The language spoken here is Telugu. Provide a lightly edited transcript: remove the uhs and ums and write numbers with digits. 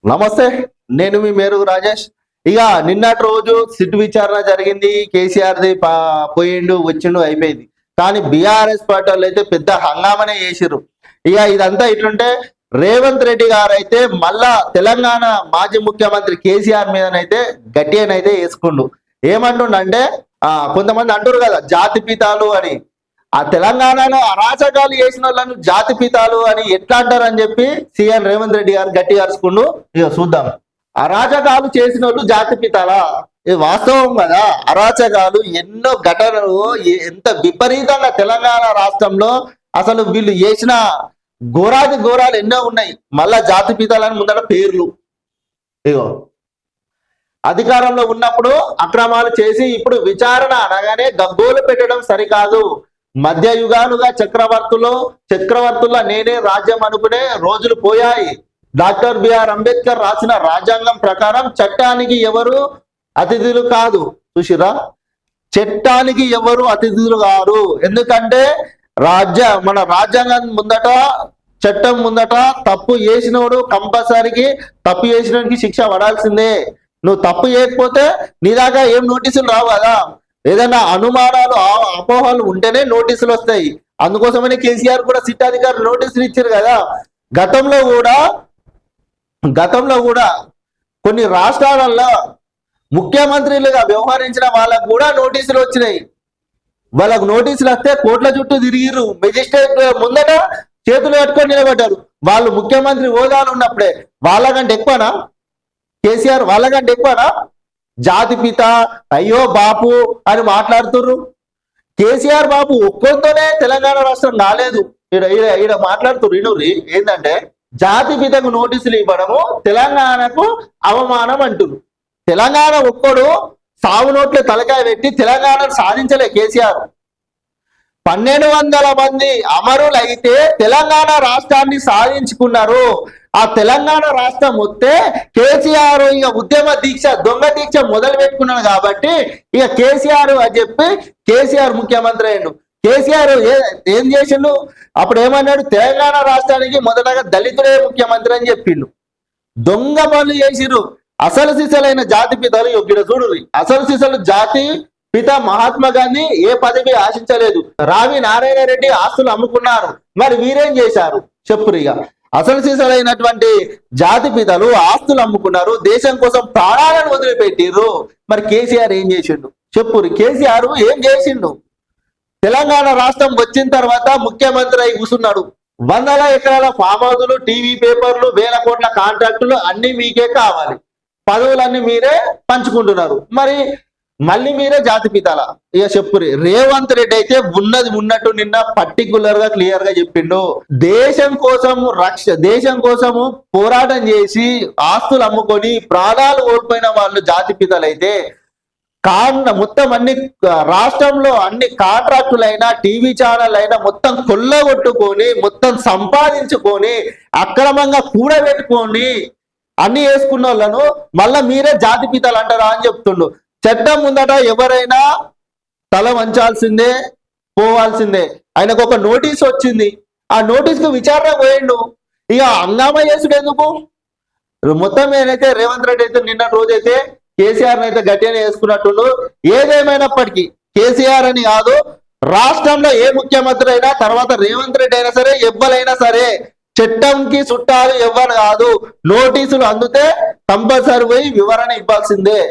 నమస్తే. నేను మీ మేరుగు రాజేష్. ఇక నిన్నటి రోజు సిట్ విచారణ జరిగింది. కేసీఆర్ది పోయిండు వచ్చిండు అయిపోయింది. కానీ బీఆర్ఎస్ పార్టీ వాళ్ళు అయితే పెద్ద హంగామనే చేసిర్రు. ఇక ఇదంతా ఇట్లుంటే రేవంత్ రెడ్డి గారు అయితే మళ్ళా తెలంగాణ మాజీ ముఖ్యమంత్రి కేసీఆర్ మీదనైతే గట్టిగానైతే వేసుకుండు. ఏమంటుండంటే కొంతమంది అంటారు కదా జాతి పితాలు అని. ఆ తెలంగాణలో అరాచకాలు చేసిన వాళ్ళను జాతి పితాలు అని ఎట్లా అంటారని చెప్పి సీఎం రేవంత్ రెడ్డి గారు గట్టిగా అరుచుకుండు. ఇక చూద్దాం. అరాచకాలు చేసిన వాళ్ళు జాతి పితాలా? ఇది వాస్తవం కదా. అరాచకాలు ఎన్నో ఘటనలు ఎంత విపరీతంగా తెలంగాణ రాష్ట్రంలో అసలు వీళ్ళు చేసిన ఘోరాది ఘోరాలు ఎన్నో ఉన్నాయి. మళ్ళా జాతి పితాలని ముందర పేర్లు. ఇగో అధికారంలో ఉన్నప్పుడు అక్రమాలు చేసి ఇప్పుడు విచారణ అనగానే గగ్గోలు పెట్టడం సరికాదు. మధ్య యుగాలుగా చక్రవర్తుల్లో నేనే రాజ్యం అనుకునే రోజులు పోయాయి. డాక్టర్ బిఆర్ అంబేద్కర్ రాసిన రాజ్యాంగం ప్రకారం చట్టానికి ఎవరు అతిథులు కాదు. చూసిరా, చట్టానికి ఎవరు అతిథులు కాదు. ఎందుకంటే మన రాజ్యాంగం ముందట చట్టం ముందట తప్పు చేసినోడు కంపల్సరీకి తప్పు చేసినోడికి శిక్ష పడాల్సిందే. నువ్వు తప్పు చేయకపోతే నీ దాకా ఏం నోటీసులు రావు కదా. ఏదైనా అనుమానాలు అపోహలు ఉంటేనే నోటీసులు వస్తాయి. అందుకోసమనే కేసీఆర్ కూడా సిట్ అధికారులు నోటీసులు ఇచ్చారు కదా. గతంలో కూడా కొన్ని రాష్ట్రాలలో ముఖ్యమంత్రులుగా వ్యవహరించిన వాళ్ళకు కూడా నోటీసులు వచ్చినాయి. వాళ్ళకు నోటీసులు వస్తే కోట్ల చుట్టూ తిరిగిరు. మెజిస్ట్రేట్ ముందట చేతులు కట్టుకొని నిలబడ్డారు. వాళ్ళు ముఖ్యమంత్రి హోదాలు ఉన్నప్పుడే. వాళ్ళకంటే ఎక్కువనా కేసీఆర్? వాళ్ళకంటే ఎక్కువనా? జాతి పిత అయ్యో బాపు అని మాట్లాడుతుర్రు. కేసీఆర్ బాబు ఒక్కరితోనే తెలంగాణ రాష్ట్రం రాలేదు. ఈడ మాట్లాడుతుర్రు. ఇనుర్రి ఏంటంటే జాతి పితకు నోటీసులు ఇవ్వడము తెలంగాణకు అవమానం అంటున్నారు. తెలంగాణ ఒక్కడు సాగు నోట్ల తలకాయ పెట్టి తెలంగాణను సాధించలే కేసీఆర్. 1200 మంది అమరులైతే తెలంగాణ రాష్ట్రాన్ని సాధించుకున్నారు. ఆ తెలంగాణ రాష్ట్రం వస్తే కేసీఆర్ ఇక ఉద్యమ దీక్ష దొంగ దీక్ష మొదలు పెట్టుకున్నాడు కాబట్టి ఇక కేసీఆర్ అని చెప్పి కేసీఆర్ ముఖ్యమంత్రి అయ్యిండు. కేసీఆర్ ఏం చేసిండు? అప్పుడు ఏమన్నాడు? తెలంగాణ రాష్ట్రానికి మొదటగా దళితుడే ముఖ్యమంత్రి అని చెప్పిండు. దొంగ పనులు చేసిరు. అసలు సిసలైన జాతి పితలు ఇక్కడ చూడు. అసలు సిసలు జాతి పిత మహాత్మా గాంధీ ఏ పదవి ఆశించలేదు. రావి నారాయణ రెడ్డి ఆస్తులు అమ్ముకున్నారు. మరి వీరేం చేశారు చెప్పురిగా? అసలు సిసలైనటువంటి జాతి పితలు ఆస్తులు అమ్ముకున్నారు. దేశం కోసం ప్రాణాలను వదిలిపెట్టిర్రు. మరి కేసీఆర్ ఏం చేసిండు చెప్పురి? కేసీఆర్ ఏం చేసిండు? తెలంగాణ రాష్ట్రం వచ్చిన తర్వాత ముఖ్యమంత్రి అయి కూర్చున్నాడు. 100 ఎకరాల ఫామ్ హౌజులు, టీవీ పేపర్లు, 1000 కోట్ల కాంట్రాక్టులు అన్ని మీకే కావాలి. పదవులన్నీ మీరే పంచుకుంటున్నారు. మరి మళ్ళీ మీరే జాతి పితాల? ఇక చెప్పురి. రేవంత్ రెడ్డి అయితే ఉన్నది ఉన్నట్టు నిన్న పర్టికులర్ గా క్లియర్ గా చెప్పిండు. దేశం కోసము పోరాటం చేసి ఆస్తులు అమ్ముకొని ప్రాణాలు కోల్పోయిన వాళ్ళు జాతి పితలైతే మొత్తం అన్ని రాష్ట్రంలో అన్ని కాంట్రాక్టులైనా టీవీ ఛానల్ అయినా మొత్తం కొల్లగొట్టుకొని మొత్తం సంపాదించుకొని అక్రమంగా కూడబెట్టుకొని అన్ని వేసుకున్న వాళ్ళను మళ్ళా మీరే జాతి పితలు అంటారా అని చెప్తుండు. చట్టం ముందట ఎవరైనా తల వంచాల్సిందే, పోవాల్సిందే. ఆయనకు ఒక నోటీస్ వచ్చింది. ఆ నోటీస్కు విచారణ పోయిండు. ఇక హంగామా చేసుడు ఎందుకు? మొత్తం ఏదైతే రేవంత్ రెడ్డి అయితే నిన్న రోజైతే కేసీఆర్ అయితే గట్టిగానే వేసుకున్నట్టుండు. ఏదేమైనప్పటికీ కేసీఆర్ అని కాదు, రాష్ట్రంలో ఏ ముఖ్యమంత్రి అయినా తర్వాత రేవంత్ రెడ్డి అయినా సరే ఎవ్వరైనా సరే చట్టంకి చుట్టాలు ఎవ్వరు కాదు. నోటీసులు అందితే కంపల్సరీ పోయి వివరణ ఇవ్వాల్సిందే.